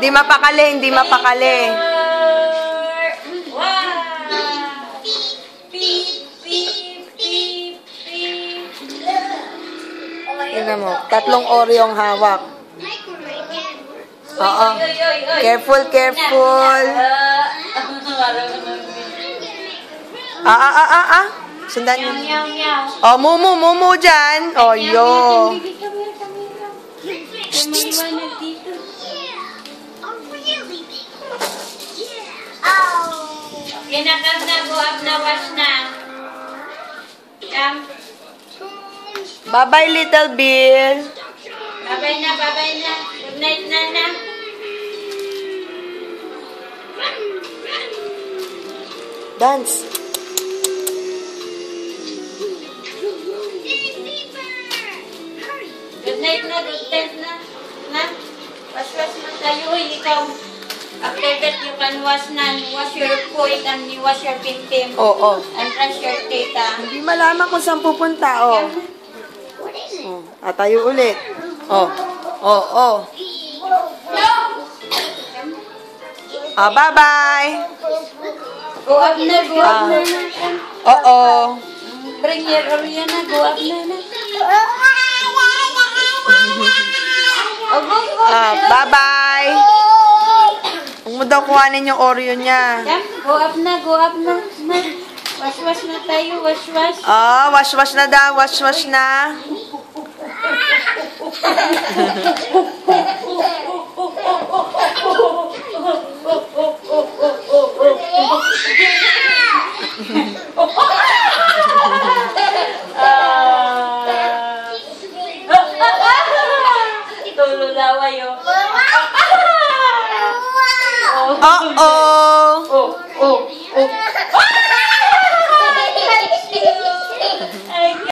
Hindi mapakali, hindi mapakali. Tingnan mo, 3 Oreo ang hawak. Oo. Careful, careful. Sundan niyo. Oh, mumu dyan. Oh, yo. Kinakam na, go up na, wash na. Bye-bye, little Bill. Bye-bye na, bye-bye na. Good night, Nana. Dance. Good night na, good night na. Na, wash-wash na tayo. Ikaw, after that, you can wash na. Wash your foot and you wash your pintim. Oo. And brush your teeth, Hindi malaman kung saan pupunta, oh. Tayo ulit. Oh. Bye-bye. Go up na, go up na. Oo. Bring your Oreo na, go up na. Bye-bye. Huwag mo daw kuhanin yung Oreo niya. Go up na, go up na. Wash-wash na tayo, wash-wash. Wash-wash na daw, wash-wash na. Tululawa yun. Uh-oh.